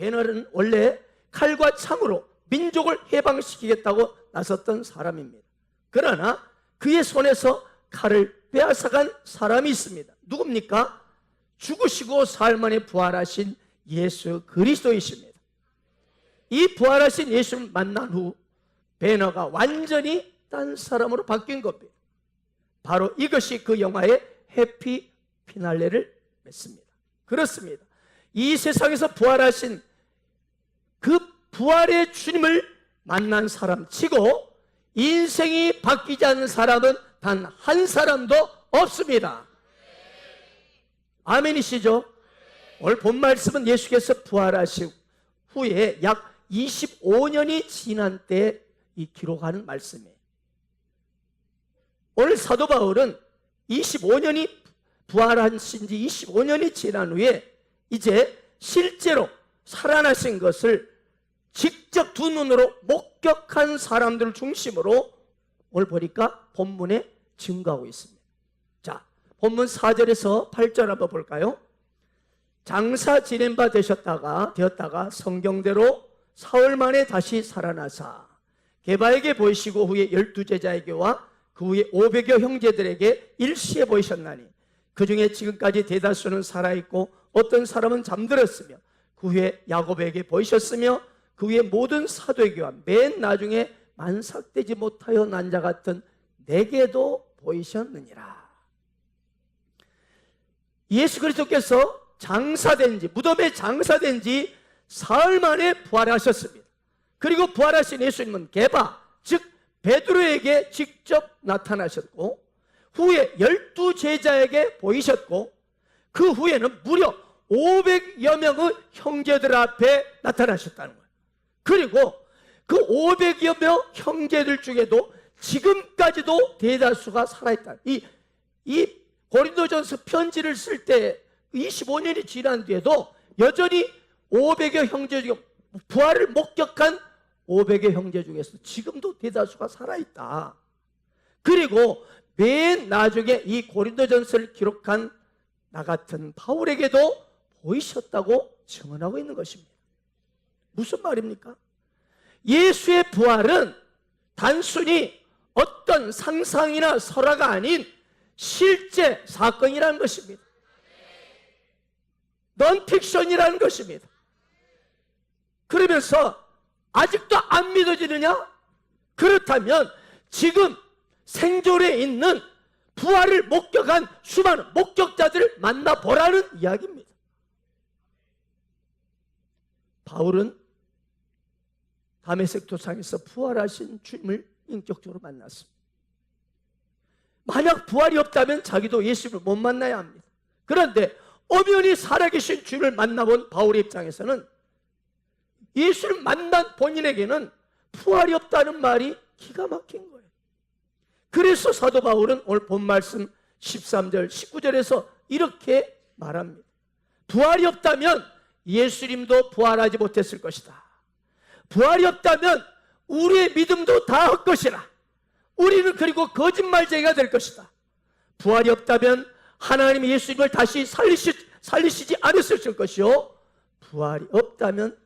배너는 원래 칼과 창으로 민족을 해방시키겠다고 나섰던 사람입니다. 그러나 그의 손에서 칼을 빼앗아간 사람이 있습니다. 누굽니까? 죽으시고 사흘 만에 부활하신 예수 그리스도이십니다. 이 부활하신 예수를 만난 후 배너가 완전히 딴 사람으로 바뀐 겁니다. 바로 이것이 그 영화의 해피 피날레를 맺습니다. 그렇습니다. 이 세상에서 부활하신 그 부활의 주님을 만난 사람 치고 인생이 바뀌지 않는 사람은 단 한 사람도 없습니다. 아멘이시죠? 오늘 본 말씀은 예수께서 부활하신 후에 약 25년이 지난 때 이 기록하는 말씀이에요. 오늘 사도 바울은 25년이 부활하신 지 25년이 지난 후에 이제 실제로 살아나신 것을 직접 두 눈으로 목격한 사람들을 중심으로 오늘 보니까 본문에 증거하고 있습니다. 자, 본문 4절에서 8절 한번 볼까요? 장사 지낸 바 되었다가 성경대로 사흘 만에 다시 살아나사 게바에게 보이시고 후에 12제자에게와 그 후에 500여 형제들에게 일시에 보이셨나니 그 중에 지금까지 대다수는 살아있고 어떤 사람은 잠들었으며 그 후에 야곱에게 보이셨으며 그 후에 모든 사도에게와 맨 나중에 만삭되지 못하여 난 자 같은 내게도 보이셨느니라. 예수 그리스도께서 장사된 지, 무덤에 장사된 지 사흘 만에 부활하셨습니다. 그리고 부활하신 예수님은 게바, 즉 베드로에게 직접 나타나셨고 후에 12제자에게 보이셨고 그 후에는 무려 500여 명의 형제들 앞에 나타나셨다는 거예요. 그리고 그 500여 명 형제들 중에도 지금까지도 대다수가 살아있다. 이 고린도전서 편지를 쓸 때 25년이 지난 뒤에도 여전히 500여 형제 중에 부활을 목격한 500여 형제 중에서 지금도 대다수가 살아있다. 그리고 맨 나중에 이 고린도전서를 기록한 나 같은 바울에게도 보이셨다고 증언하고 있는 것입니다. 무슨 말입니까? 예수의 부활은 단순히 어떤 상상이나 설화가 아닌 실제 사건이라는 것입니다. 넌픽션이라는 것입니다. 그러면서 아직도 안 믿어지느냐? 그렇다면 지금 생존에 있는 부활을 목격한 수많은 목격자들을 만나보라는 이야기입니다. 바울은 다메섹 도상에서 부활하신 주님을 인격적으로 만났습니다. 만약 부활이 없다면 자기도 예수를 못 만나야 합니다. 그런데 엄연히 살아계신 주님을 만나본 바울의 입장에서는 예수를 만난 본인에게는 부활이 없다는 말이 기가 막힌 거예요. 그래서 사도 바울은 오늘 본 말씀 13절, 19절에서 이렇게 말합니다. 부활이 없다면 예수님도 부활하지 못했을 것이다. 부활이 없다면 우리의 믿음도 다 헛것이라. 우리는 그리고 거짓말쟁이가 될 것이다. 부활이 없다면 하나님이 예수님을 다시 살리시지 않으셨을 것이요, 부활이 없다면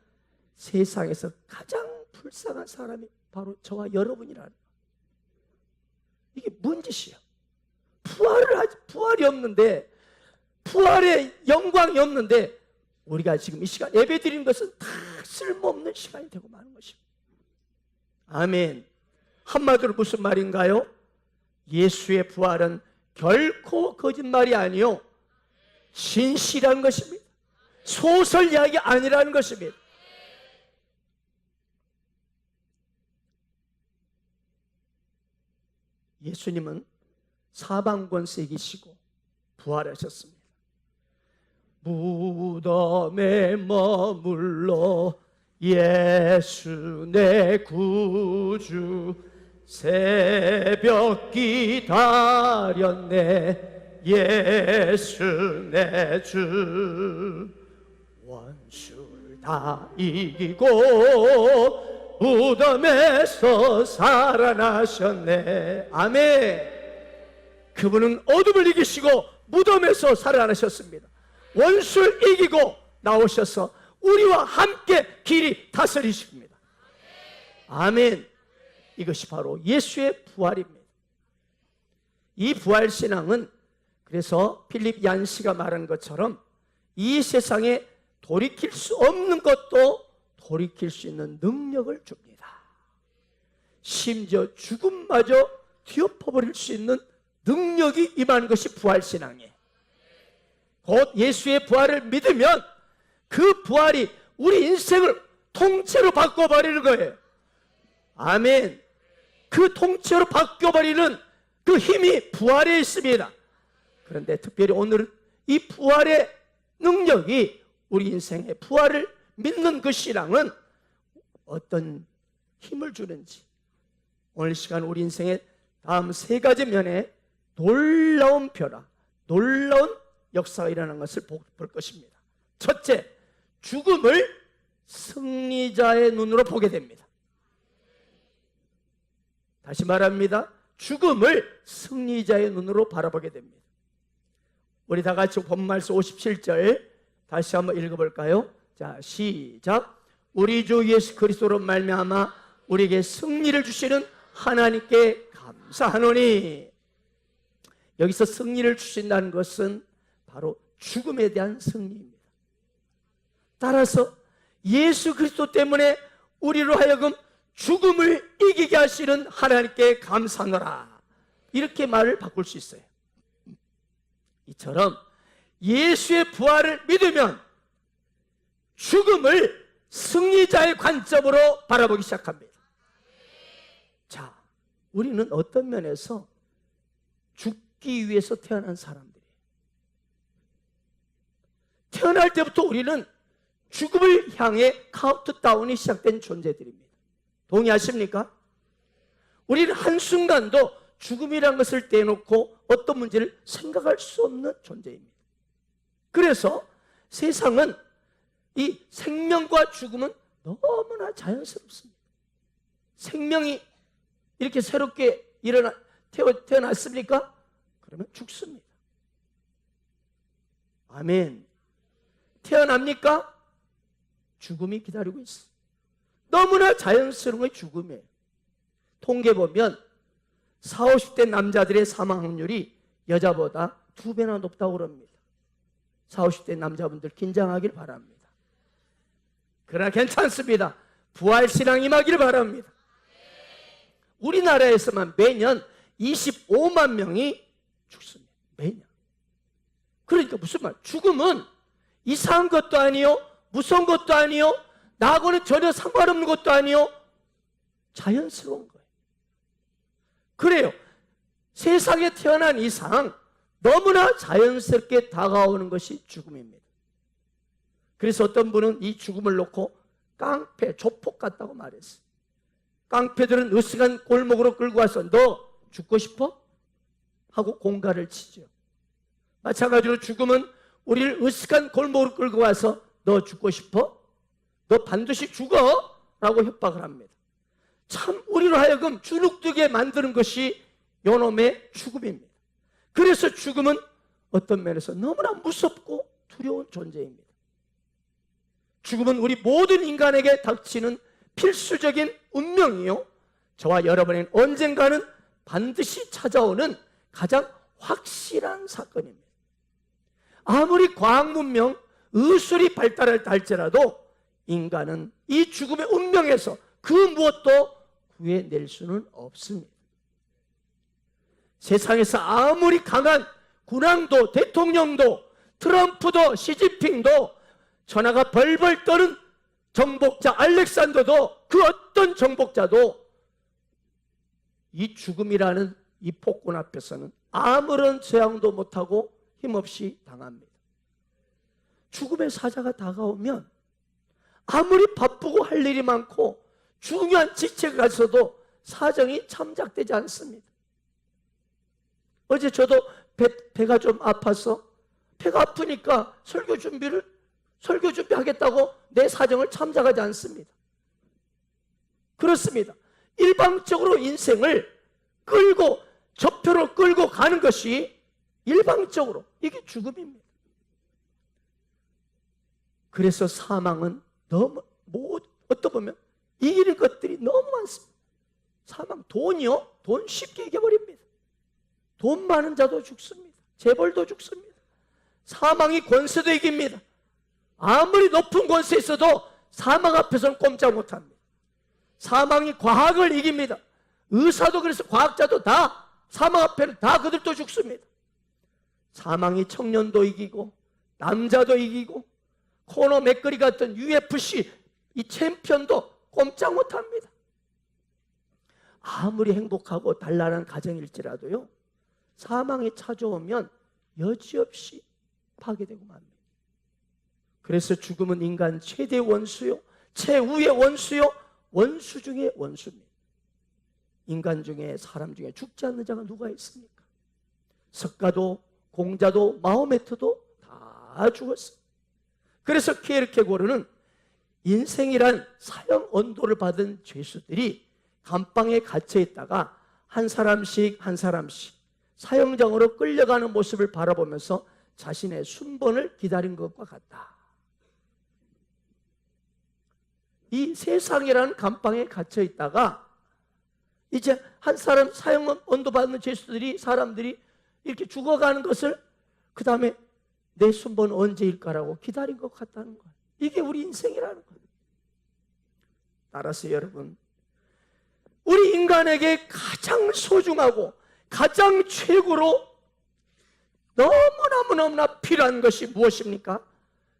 세상에서 가장 불쌍한 사람이 바로 저와 여러분이라는 거예요. 이게 뭔 짓이야? 부활이 없는데, 부활의 영광이 없는데 우리가 지금 이 시간 예배 드리는 것은 다 쓸모없는 시간이 되고 마는 것입니다. 아멘. 한마디로 무슨 말인가요? 예수의 부활은 결코 거짓말이 아니요 진실한 것입니다. 소설 이야기 아니라는 것입니다. 예수님은 사방권세 이기시고 부활하셨습니다. 무덤에 머물러 예수 내 구주 새벽 기다렸네 예수 내 주 원수를 다 이기고 무덤에서 살아나셨네. 아멘. 그분은 어둠을 이기시고 무덤에서 살아나셨습니다. 원수를 이기고 나오셔서 우리와 함께 길이 다스리십니다. 아멘. 이것이 바로 예수의 부활입니다. 이 부활신앙은 그래서 필립 얀시가 말한 것처럼 이 세상에 돌이킬 수 없는 것도 돌이킬 수 있는 능력을 줍니다. 심지어 죽음마저 뒤엎어버릴 수 있는 능력이 임한 것이 부활신앙이에요. 곧 예수의 부활을 믿으면 그 부활이 우리 인생을 통째로 바꿔버리는 거예요. 아멘. 그 통째로 바꿔버리는 그 힘이 부활에 있습니다. 그런데 특별히 오늘은 이 부활의 능력이 우리 인생의 부활을 믿는 그 신앙은 어떤 힘을 주는지 오늘 시간 우리 인생의 다음 세 가지 면에 놀라운 변화, 놀라운 역사가 일어나는 것을 볼 것입니다. 첫째, 죽음을 승리자의 눈으로 보게 됩니다. 다시 말합니다. 죽음을 승리자의 눈으로 바라보게 됩니다. 우리 다 같이 본 말씀 57절 다시 한번 읽어볼까요? 자, 시작. 우리 주 예수 그리스도로 말미암아 우리에게 승리를 주시는 하나님께 감사하노니. 여기서 승리를 주신다는 것은 바로 죽음에 대한 승리입니다. 따라서 예수 그리스도 때문에 우리로 하여금 죽음을 이기게 하시는 하나님께 감사하노라. 이렇게 말을 바꿀 수 있어요. 이처럼 예수의 부활을 믿으면 죽음을 승리자의 관점으로 바라보기 시작합니다. 자, 우리는 어떤 면에서 죽기 위해서 태어난 사람들이에요. 태어날 때부터 우리는 죽음을 향해 카운트다운이 시작된 존재들입니다. 동의하십니까? 우리는 한순간도 죽음이라는 것을 떼놓고 어떤 문제를 생각할 수 없는 존재입니다. 그래서 세상은 이 생명과 죽음은 너무나 자연스럽습니다. 생명이 이렇게 새롭게 태어났습니까? 그러면 죽습니다. 아멘. 태어납니까? 죽음이 기다리고 있어. 너무나 자연스러운 게 죽음이에요. 통계 보면 40, 50대 남자들의 사망 확률이 여자보다 2배나 높다고 그럽니다. 40, 50대 남자분들 긴장하길 바랍니다. 그러나 괜찮습니다. 부활신앙 임하기를 바랍니다. 우리나라에서만 매년 25만 명이 죽습니다. 매년. 그러니까 무슨 말? 죽음은 이상한 것도 아니요, 무서운 것도 아니요, 나하고는 전혀 상관없는 것도 아니요, 자연스러운 거예요. 그래요. 세상에 태어난 이상 너무나 자연스럽게 다가오는 것이 죽음입니다. 그래서 어떤 분은 이 죽음을 놓고 깡패, 조폭 같다고 말했어요. 깡패들은 으스간 골목으로 끌고 와서 너 죽고 싶어? 하고 공갈을 치죠. 마찬가지로 죽음은 우리를 으스간 골목으로 끌고 와서 너 죽고 싶어? 너 반드시 죽어! 라고 협박을 합니다. 참 우리로 하여금 주눅들게 만드는 것이 요놈의 죽음입니다. 그래서 죽음은 어떤 면에서 너무나 무섭고 두려운 존재입니다. 죽음은 우리 모든 인간에게 닥치는 필수적인 운명이요, 저와 여러분에게는 언젠가는 반드시 찾아오는 가장 확실한 사건입니다. 아무리 과학문명, 의술이 발달할다 할지라도 인간은 이 죽음의 운명에서 그 무엇도 구해낼 수는 없습니다. 세상에서 아무리 강한 군왕도, 대통령도, 트럼프도, 시진핑도, 전화가 벌벌 떠는 정복자 알렉산더도, 그 어떤 정복자도 이 죽음이라는 이 폭군 앞에서는 아무런 저항도 못하고 힘없이 당합니다. 죽음의 사자가 다가오면 아무리 바쁘고 할 일이 많고 중요한 직책에 가서도 사정이 참작되지 않습니다. 어제 저도 배가 좀 아파서, 배가 아프니까 설교 준비하겠다고 내 사정을 참작하지 않습니다. 그렇습니다. 일방적으로 인생을 끌고, 저표로 끌고 가는 것이 일방적으로, 이게 죽음입니다. 그래서 사망은 너무 어떻게 보면 이기는 것들이 너무 많습니다. 사망, 돈이요? 돈 쉽게 이겨버립니다. 돈 많은 자도 죽습니다. 재벌도 죽습니다. 사망이 권세도 이깁니다. 아무리 높은 권세 있어도 사망 앞에서는 꼼짝 못합니다. 사망이 과학을 이깁니다. 의사도 그래서 과학자도 다 사망 앞에는 다 그들도 죽습니다. 사망이 청년도 이기고 남자도 이기고 코너 맥거리 같은 UFC 이 챔피언도 꼼짝 못합니다. 아무리 행복하고 단란한 가정일지라도요, 사망이 찾아오면 여지없이 파괴되고 맙니다. 그래서 죽음은 인간 최대 원수요, 최후의 원수요, 원수 중에 원수입니다. 인간 중에, 사람 중에 죽지 않는 자가 누가 있습니까? 석가도 공자도 마호메트도 다 죽었어요. 그래서 키에르케고르는 인생이란 사형 언도를 받은 죄수들이 감방에 갇혀 있다가 한 사람씩 한 사람씩 사형장으로 끌려가는 모습을 바라보면서 자신의 순번을 기다린 것과 같다. 이 세상이라는 감방에 갇혀 있다가 이제 한 사람 사형 언도 받는 죄수들이, 사람들이 이렇게 죽어가는 것을 그 다음에 내 순번은 언제일까라고 기다린 것 같다는 거예요. 이게 우리 인생이라는 거예요. 따라서 여러분, 우리 인간에게 가장 소중하고 가장 최고로 너무너무너무나 필요한 것이 무엇입니까?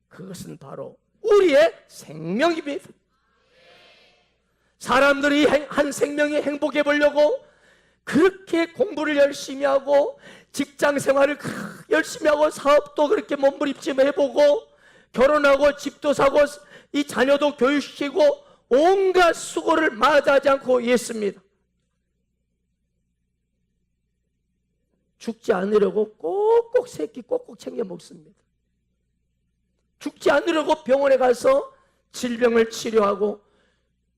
그것은 바로 우리의 생명입니다. 사람들이 한 생명이 행복해 보려고 그렇게 공부를 열심히 하고 직장 생활을 열심히 하고 사업도 그렇게 몸부림치며 해보고 결혼하고 집도 사고 이 자녀도 교육시키고 온갖 수고를 마다하지 않고 했습니다. 죽지 않으려고 꼭꼭 새끼 꼭꼭 챙겨 먹습니다. 죽지 않으려고 병원에 가서 질병을 치료하고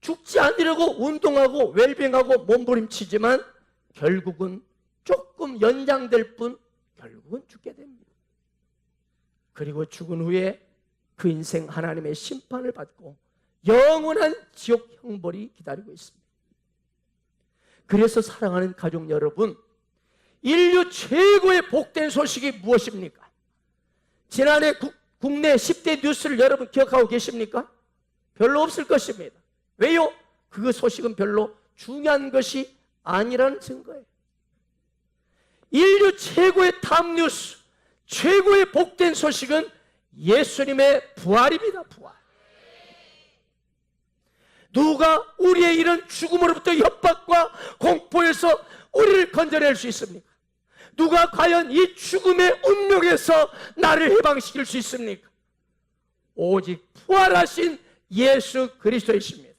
죽지 않으려고 운동하고 웰빙하고 몸부림치지만 결국은 조금 연장될 뿐 결국은 죽게 됩니다. 그리고 죽은 후에 그 인생 하나님의 심판을 받고 영원한 지옥 형벌이 기다리고 있습니다. 그래서 사랑하는 가족 여러분, 인류 최고의 복된 소식이 무엇입니까? 지난해 국내 10대 뉴스를 여러분 기억하고 계십니까? 별로 없을 것입니다. 왜요? 그 소식은 별로 중요한 것이 아니라는 증거예요. 인류 최고의 탑 뉴스, 최고의 복된 소식은 예수님의 부활입니다. 부활. 누가 우리의 이런 죽음으로부터 협박과 공포에서 우리를 건져낼 수 있습니까? 누가 과연 이 죽음의 운명에서 나를 해방시킬 수 있습니까? 오직 부활하신 예수 그리스도이십니다.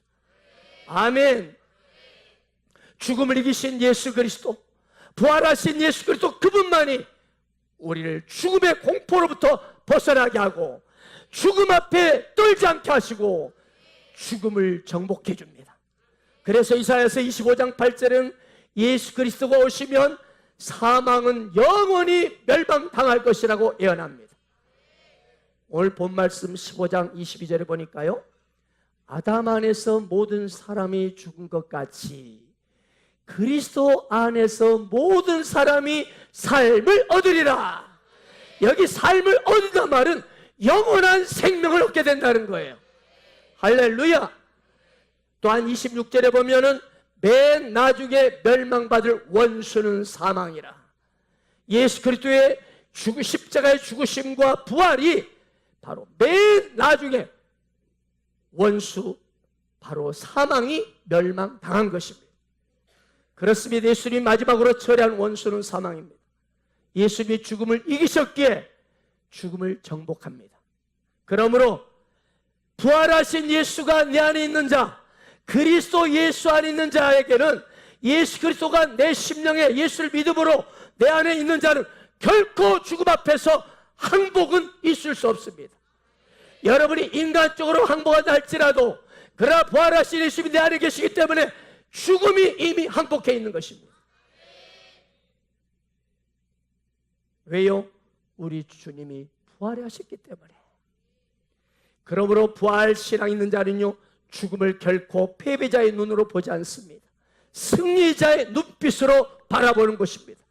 아멘. 죽음을 이기신 예수 그리스도, 부활하신 예수 그리스도, 그분만이 우리를 죽음의 공포로부터 벗어나게 하고 죽음 앞에 떨지 않게 하시고 죽음을 정복해 줍니다. 그래서 이사야서 25장 8절은 예수 그리스도가 오시면 사망은 영원히 멸망당할 것이라고 예언합니다. 오늘 본 말씀 15장 22절에 보니까요, 아담 안에서 모든 사람이 죽은 것 같이 그리스도 안에서 모든 사람이 삶을 얻으리라. 여기 삶을 얻는다 말은 영원한 생명을 얻게 된다는 거예요. 할렐루야. 또한 26절에 보면은 맨 나중에 멸망받을 원수는 사망이라. 예수 그리스도의 십자가의 죽으심과 부활이 바로 맨 나중에 원수, 바로 사망이 멸망당한 것입니다. 그렇습니다. 예수님 마지막으로 처리한 원수는 사망입니다. 예수님이 죽음을 이기셨기에 죽음을 정복합니다. 그러므로 부활하신 예수가 내 안에 있는 자, 그리스도 예수 안에 있는 자에게는 예수 그리스도가 내 심령에 예수를 믿음으로 내 안에 있는 자는 결코 죽음 앞에서 항복은 있을 수 없습니다. 여러분이 인간적으로 항복한다 할지라도 그러나 부활하신 예수님이 내 안에 계시기 때문에 죽음이 이미 항복해 있는 것입니다. 왜요? 우리 주님이 부활하셨기 때문에. 그러므로 부활 신앙 있는 자는요, 죽음을 결코 패배자의 눈으로 보지 않습니다. 승리자의 눈빛으로 바라보는 것입니다.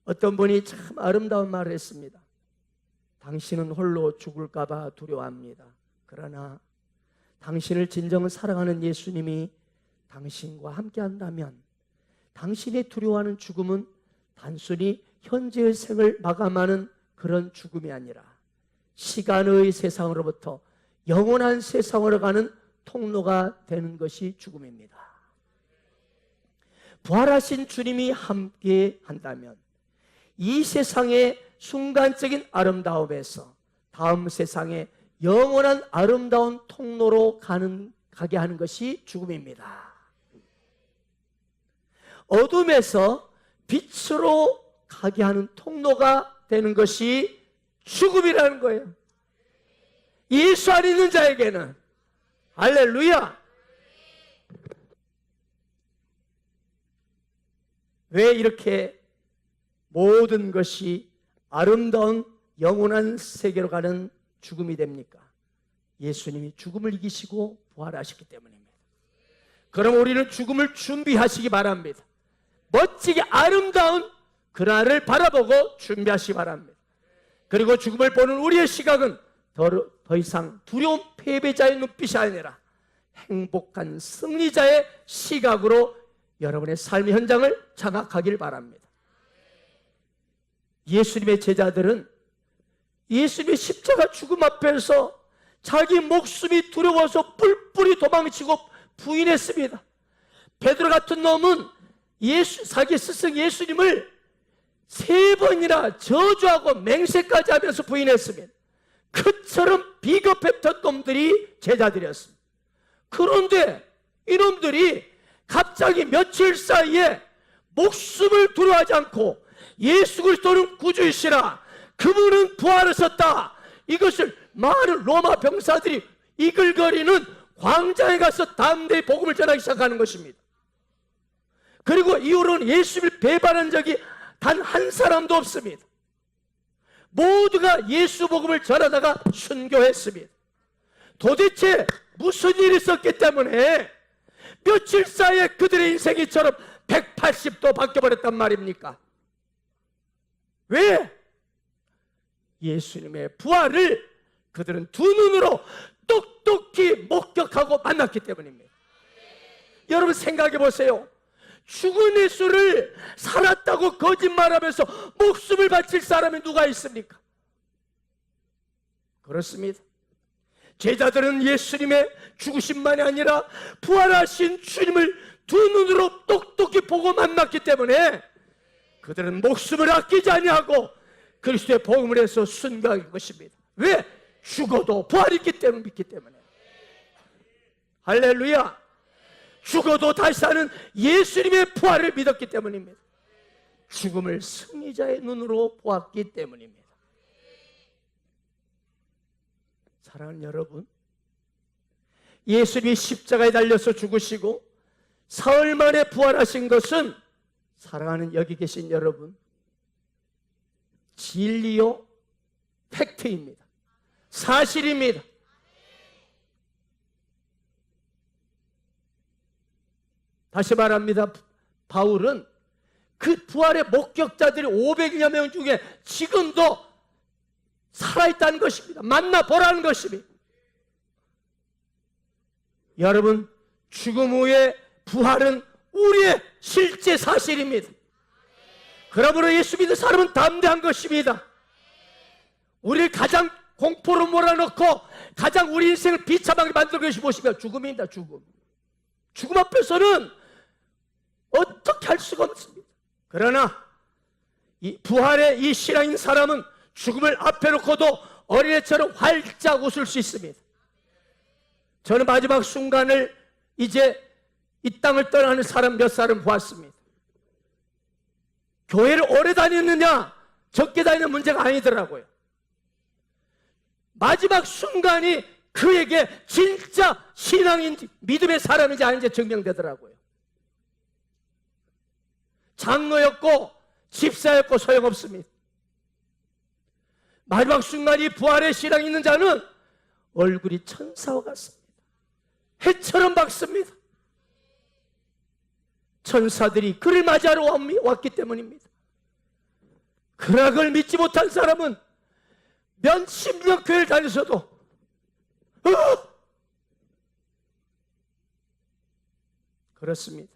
어떤 분이 참 아름다운 말을 했습니다. 당신은 홀로 죽을까 봐 두려워합니다. 그러나 당신을 진정 사랑하는 예수님이 당신과 함께 한다면 당신이 두려워하는 죽음은 단순히 현재의 생을 마감하는 그런 죽음이 아니라 시간의 세상으로부터 영원한 세상으로 가는 통로가 되는 것이 죽음입니다. 부활하신 주님이 함께 한다면 이 세상의 순간적인 아름다움에서 다음 세상의 영원한 아름다운 통로로 가게 하는 것이 죽음입니다. 어둠에서 빛으로 가게 하는 통로가 되는 것이 죽음이라는 거예요. 예수 안 있는 자에게는. 할렐루야. 왜 이렇게 모든 것이 아름다운 영원한 세계로 가는 죽음이 됩니까? 예수님이 죽음을 이기시고 부활하셨기 때문입니다. 그럼 우리는 죽음을 준비하시기 바랍니다. 멋지게 아름다운 그날을 바라보고 준비하시기 바랍니다. 그리고 죽음을 보는 우리의 시각은 더 이상 두려운 패배자의 눈빛이 아니라 행복한 승리자의 시각으로 여러분의 삶의 현장을 장악하길 바랍니다. 예수님의 제자들은 예수님의 십자가 죽음 앞에서 자기 목숨이 두려워서 뿔뿔이 도망치고 부인했습니다. 베드로 같은 놈은 자기 스승 예수님을 3번이나 저주하고 맹세까지 하면서 부인했습니다. 그처럼 비겁했던 놈들이 제자들이었습니다. 그런데 이놈들이 갑자기 며칠 사이에 목숨을 두려워하지 않고 예수 그리스도는 구주이시라, 그분은 부활하셨다, 이것을 많은 로마 병사들이 이글거리는 광장에 가서 담대히 복음을 전하기 시작하는 것입니다. 그리고 이후로는 예수를 배반한 적이 단 한 사람도 없습니다. 모두가 예수 복음을 전하다가 순교했습니다. 도대체 무슨 일이 있었기 때문에 며칠 사이에 그들의 인생이처럼 180도 바뀌어버렸단 말입니까? 왜? 예수님의 부활을 그들은 두 눈으로 똑똑히 목격하고 만났기 때문입니다. 여러분 생각해 보세요. 죽은 예수를 살았다고 거짓말하면서 목숨을 바칠 사람이 누가 있습니까? 그렇습니다. 제자들은 예수님의 죽으심만이 아니라 부활하신 주님을 두 눈으로 똑똑히 보고 만났기 때문에 그들은 목숨을 아끼지 아니하고 그리스도의 복음을 해서 순교할 것입니다. 왜? 죽어도 부활이 있기 때문에, 믿기 때문에. 할렐루야. 죽어도 다시 사는 예수님의 부활을 믿었기 때문입니다. 죽음을 승리자의 눈으로 보았기 때문입니다. 사랑하는 여러분, 예수님이 십자가에 달려서 죽으시고 사흘 만에 부활하신 것은, 사랑하는 여기 계신 여러분, 진리요 팩트입니다. 사실입니다. 다시 말합니다. 바울은 그 부활의 목격자들이 500여 명 중에 지금도 살아있다는 것입니다. 만나보라는 것입니다. 여러분, 죽음 후에 부활은 우리의 실제 사실입니다. 그러므로 예수 믿는 사람은 담대한 것입니다. 우리를 가장 공포로 몰아넣고 가장 우리 인생을 비참하게 만드는 것이 무엇입니까? 죽음입니다. 죽음 앞에서는 어떻게 할 수가 없습니다. 그러나 이 부활의 이 신앙인 사람은 죽음을 앞에 놓고도 어린애처럼 활짝 웃을 수 있습니다. 저는 마지막 순간을 이제 이 땅을 떠나는 사람 몇 사람 보았습니다. 교회를 오래 다녔느냐 적게 다니는 문제가 아니더라고요. 마지막 순간이 그에게 진짜 신앙인지 믿음의 사람인지 아닌지 증명되더라고요. 장로였고 집사였고 소용없습니다. 마지막 순간이 부활의 신앙이 있는 자는 얼굴이 천사와 같습니다. 해처럼 밝습니다. 천사들이 그를 맞이하러 왔기 때문입니다. 그러나 그걸 믿지 못한 사람은 몇십 년 교회를 다니셔도 그렇습니다.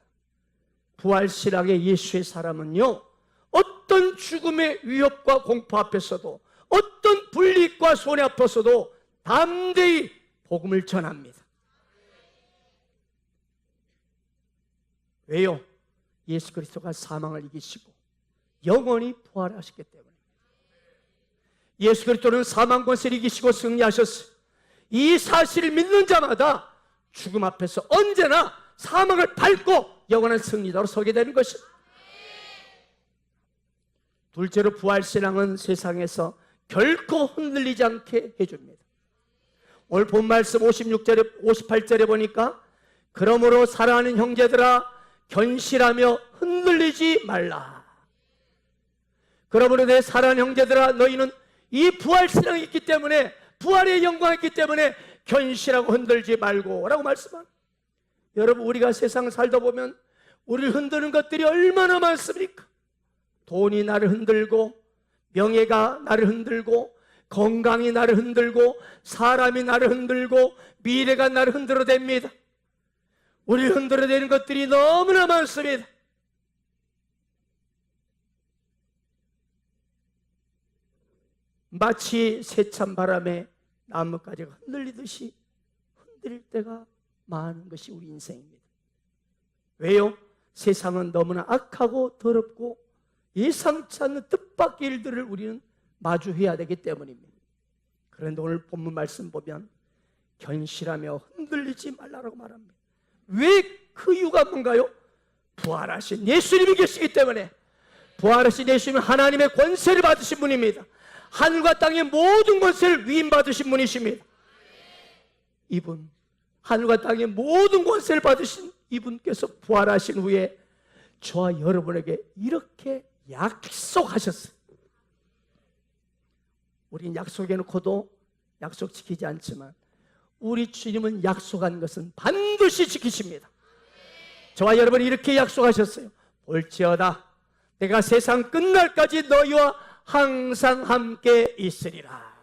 부활신앙의 예수의 사람은요, 어떤 죽음의 위협과 공포 앞에서도, 어떤 불이익과 손해 앞에서도 담대히 복음을 전합니다. 왜요? 예수 그리스도가 사망을 이기시고 영원히 부활하셨기 때문입니다. 예수 그리스도는 사망 권세를 이기시고 승리하셨어요. 이 사실을 믿는 자마다 죽음 앞에서 언제나 사망을 밟고 영원한 승리자로 서게 되는 것입니다. 둘째로 부활신앙은 세상에서 결코 흔들리지 않게 해줍니다. 오늘 본 말씀 56절에 58절에 보니까 그러므로 사랑하는 형제들아 견실하며 흔들리지 말라. 그러므로 내 사랑하는 형제들아 너희는 이 부활신앙이 있기 때문에, 부활의 영광이 있기 때문에 견실하고 흔들지 말고 라고 말씀합니다. 여러분, 우리가 세상을 살다 보면 우리를 흔드는 것들이 얼마나 많습니까? 돈이 나를 흔들고, 명예가 나를 흔들고, 건강이 나를 흔들고, 사람이 나를 흔들고, 미래가 나를 흔들어댑니다. 우리를 흔들어대는 것들이 너무나 많습니다. 마치 세찬 바람에 나뭇가지가 흔들리듯이 흔들릴 때가 많은 것이 우리 인생입니다. 왜요? 세상은 너무나 악하고 더럽고 예상치 않는 뜻밖의 일들을 우리는 마주해야 되기 때문입니다. 그런데 오늘 본문 말씀 보면 견실하며 흔들리지 말라고 말합니다. 왜? 그 이유가 뭔가요? 부활하신 예수님이 계시기 때문에. 부활하신 예수님은 하나님의 권세를 받으신 분입니다. 하늘과 땅의 모든 권세를 위임받으신 분이십니다. 이분, 하늘과 땅의 모든 권세를 받으신 이분께서 부활하신 후에 저와 여러분에게 이렇게 약속하셨어요. 우린 약속해놓고도 약속 지키지 않지만 우리 주님은 약속한 것은 반드시 지키십니다. 저와 여러분이 이렇게 약속하셨어요. 볼지어다 내가 세상 끝날까지 너희와 항상 함께 있으리라.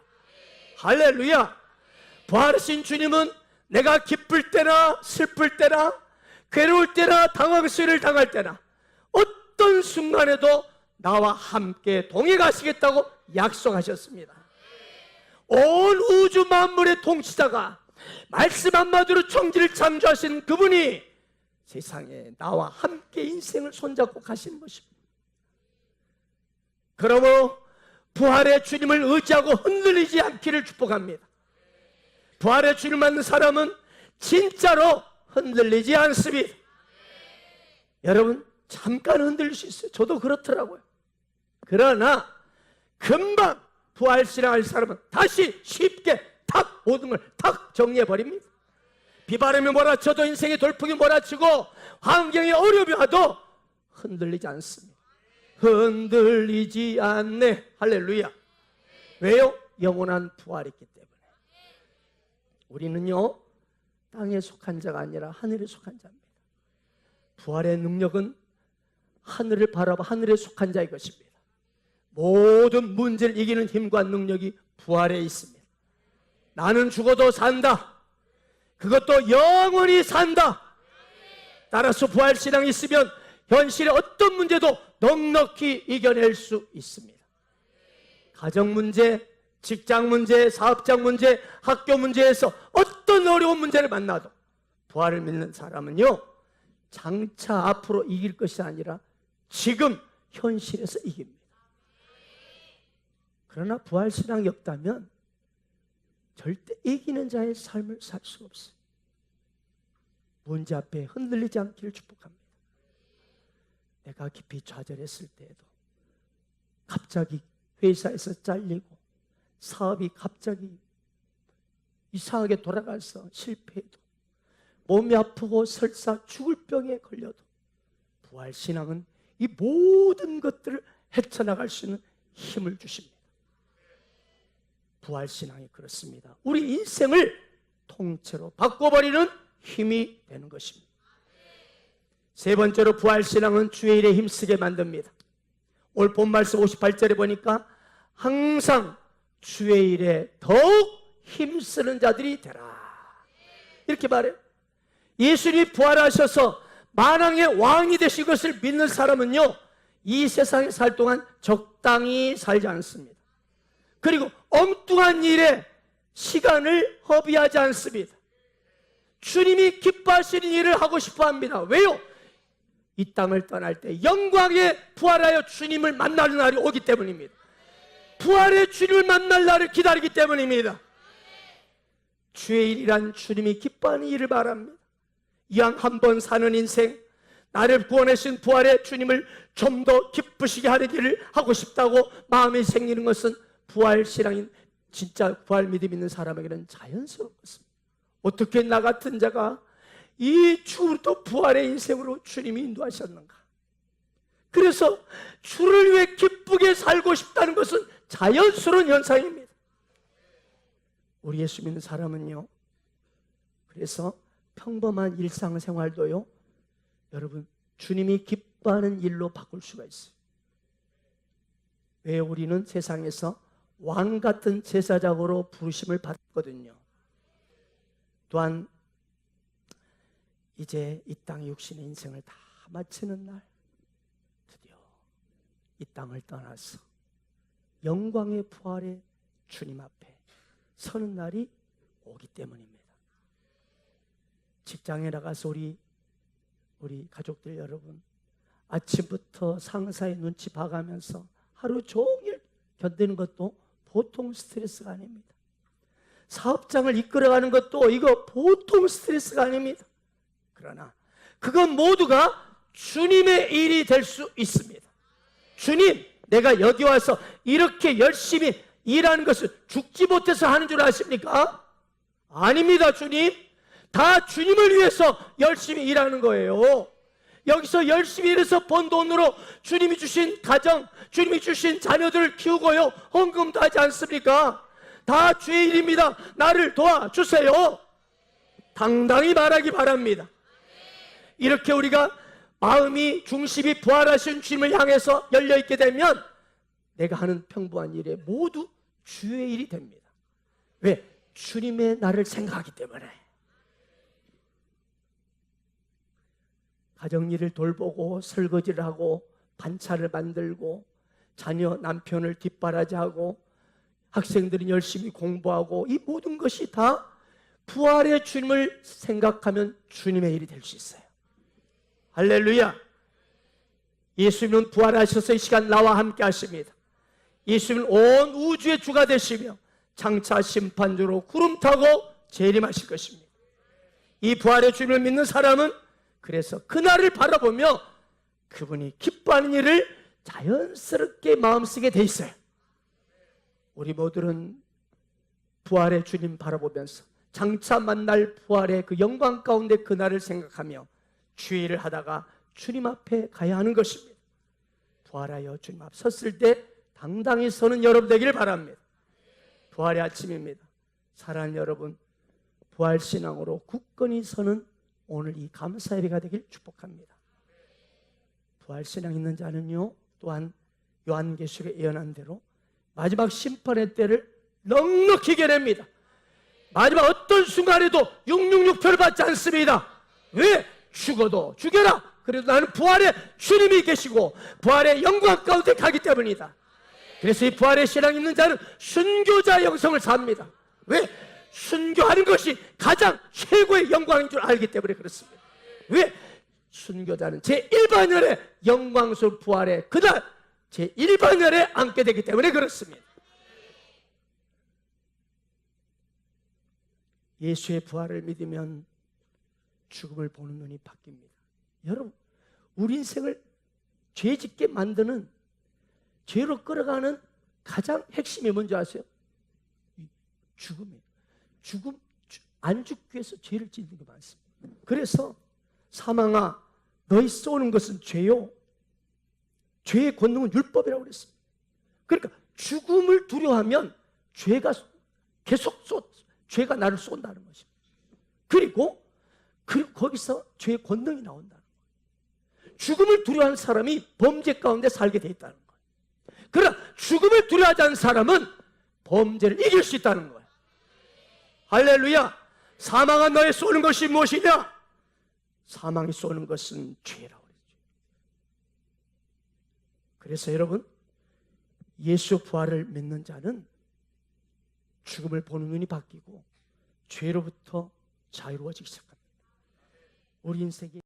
할렐루야. 부활하신 주님은 내가 기쁠 때나 슬플 때나 괴로울 때나 당황스러움을 당할 때나 어떤 순간에도 나와 함께 동행 가시겠다고 약속하셨습니다. 온 우주 만물의 통치자가 말씀 한마디로 천지를 창조하신 그분이 세상에 나와 함께 인생을 손잡고 가신 것입니다. 그러므로 부활의 주님을 의지하고 흔들리지 않기를 축복합니다. 부활의 주님을 맞는 사람은 진짜로 흔들리지 않습니다. 여러분, 잠깐 흔들릴 수 있어요. 저도 그렇더라고요. 그러나 금방 부활신앙할 사람은 다시 쉽게 탁 모든 걸 탁 정리해버립니다. 비바람이 몰아쳐도, 인생의 돌풍이 몰아치고 환경이 어려움이 와도 흔들리지 않습니다. 흔들리지 않네. 할렐루야. 왜요? 영원한 부활이 있기 때문에. 우리는요 땅에 속한 자가 아니라 하늘에 속한 자입니다. 부활의 능력은 하늘을 바라봐 하늘에 속한 자의 것입니다. 모든 문제를 이기는 힘과 능력이 부활에 있습니다. 나는 죽어도 산다. 그것도 영원히 산다. 따라서 부활신앙이 있으면 현실의 어떤 문제도 넉넉히 이겨낼 수 있습니다. 가정 문제, 직장 문제, 사업장 문제, 학교 문제에서 어떤 어려운 문제를 만나도 부활을 믿는 사람은요 장차 앞으로 이길 것이 아니라 지금 현실에서 이깁니다. 그러나 부활신앙이 없다면 절대 이기는 자의 삶을 살 수가 없어요. 문제 앞에 흔들리지 않기를 축복합니다. 내가 깊이 좌절했을 때에도, 갑자기 회사에서 잘리고 사업이 갑자기 이상하게 돌아가서 실패해도, 몸이 아프고 설사 죽을 병에 걸려도 부활신앙은 이 모든 것들을 헤쳐나갈 수 있는 힘을 주십니다. 부활신앙이 그렇습니다. 우리 인생을 통째로 바꿔버리는 힘이 되는 것입니다. 세 번째로 부활신앙은 주의 일에 힘쓰게 만듭니다. 오늘 본 말씀 58절에 보니까 항상 주의 일에 더욱 힘쓰는 자들이 되라, 이렇게 말해요. 예수님이 부활하셔서 만왕의 왕이 되신 것을 믿는 사람은요, 이 세상에 살 동안 적당히 살지 않습니다. 그리고 엉뚱한 일에 시간을 허비하지 않습니다. 주님이 기뻐하시는 일을 하고 싶어 합니다. 왜요? 이 땅을 떠날 때 영광에 부활하여 주님을 만나는 날이 오기 때문입니다. 부활의 주님을 만날 날을 기다리기 때문입니다. 주의 일이란 주님이 기뻐하는 일을 말합니다. 이왕 한 번 사는 인생, 나를 구원하신 부활의 주님을 좀 더 기쁘시게 하는 일을 하고 싶다고 마음이 생기는 것은 부활신앙인, 진짜 부활 믿음 있는 사람에게는 자연스러운 것입니다. 어떻게 나 같은 자가 이 죽음부터 부활의 인생으로 주님이 인도하셨는가? 그래서 주를 위해 기쁘게 살고 싶다는 것은 자연스러운 현상입니다. 우리 예수 믿는 사람은요, 그래서 평범한 일상생활도요, 여러분, 주님이 기뻐하는 일로 바꿀 수가 있어요. 왜? 우리는 세상에서 왕 같은 제사장으로 부르심을 받거든요. 또한 이제 이 땅의 육신의 인생을 다 마치는 날, 드디어 이 땅을 떠나서 영광의 부활의 주님 앞에 서는 날이 오기 때문입니다. 직장에 나가서 우리 가족들 여러분, 아침부터 상사의 눈치 봐가면서 하루 종일 견디는 것도 보통 스트레스가 아닙니다. 사업장을 이끌어가는 것도 이거 보통 스트레스가 아닙니다. 그러나 그건 모두가 주님의 일이 될 수 있습니다. 주님, 내가 여기 와서 이렇게 열심히 일하는 것을 죽지 못해서 하는 줄 아십니까? 아닙니다. 주님, 다 주님을 위해서 열심히 일하는 거예요. 여기서 열심히 일해서 번 돈으로 주님이 주신 가정, 주님이 주신 자녀들을 키우고요, 헌금도 하지 않습니까? 다 주의 일입니다. 나를 도와주세요. 당당히 말하기 바랍니다. 이렇게 우리가 마음이, 중심이 부활하신 주님을 향해서 열려있게 되면 내가 하는 평범한 일에 모두 주의 일이 됩니다. 왜? 주님의 나를 생각하기 때문에. 가정일을 돌보고 설거지를 하고 반찬을 만들고 자녀 남편을 뒷바라지하고 학생들은 열심히 공부하고, 이 모든 것이 다 부활의 주님을 생각하면 주님의 일이 될 수 있어요. 할렐루야. 예수님은 부활하셔서 이 시간 나와 함께 하십니다. 예수님은 온 우주의 주가 되시며 장차 심판주로 구름 타고 재림하실 것입니다. 이 부활의 주님을 믿는 사람은 그래서 그날을 바라보며 그분이 기뻐하는 일을 자연스럽게 마음쓰게 돼 있어요. 우리 모두는 부활의 주님 바라보면서 장차 만날 부활의 그 영광 가운데 그날을 생각하며 주의 일을 하다가 주님 앞에 가야 하는 것입니다. 부활하여 주님 앞 섰을 때 당당히 서는 여러분 되기를 바랍니다. 부활의 아침입니다. 사랑하는 여러분, 부활신앙으로 굳건히 서는 오늘 이 감사 예배가 되길 축복합니다. 부활신앙 있는 자는요, 또한 요한계시록에 예언한 대로 마지막 심판의 때를 넉넉히 이겨냅니다. 마지막 어떤 순간에도 666표를 받지 않습니다. 왜? 죽어도 죽여라, 그래도 나는 부활의 주님이 계시고 부활의 영광 가운데 가기 때문이다. 그래서 이 부활의 신앙 있는 자는 순교자 영성을 삽니다. 왜? 순교하는 것이 가장 최고의 영광인 줄 알기 때문에 그렇습니다. 왜? 순교자는 제1반열의 영광스러운 부활의 그날 제1반열에 앉게 되기 때문에 그렇습니다. 예수의 부활을 믿으면 죽음을 보는 눈이 바뀝니다. 여러분, 우리 인생을 죄짓게 만드는, 죄로 끌어가는 가장 핵심이 뭔지 아세요? 죽음이에요. 죽음, 안 죽기 위해서 죄를 짓는 게 많습니다. 그래서 사망아, 너희 쏘는 것은 죄요, 죄의 권능은 율법이라고 그랬습니다. 그러니까 죽음을 두려워하면 죄가 계속 죄가 나를 쏜다는 것입니다. 그리고 거기서 죄의 권능이 나온다는 거예요. 죽음을 두려워하는 사람이 범죄 가운데 살게 돼 있다는 거예요. 그러나 죽음을 두려워하지 않는 사람은 범죄를 이길 수 있다는 거예요. 할렐루야. 사망한 너에 쏘는 것이 무엇이냐? 사망이 쏘는 것은 죄라고 그랬죠. 그래서 여러분, 예수 부활을 믿는 자는 죽음을 보는 눈이 바뀌고 죄로부터 자유로워지기 시작합니다. 우리 인생이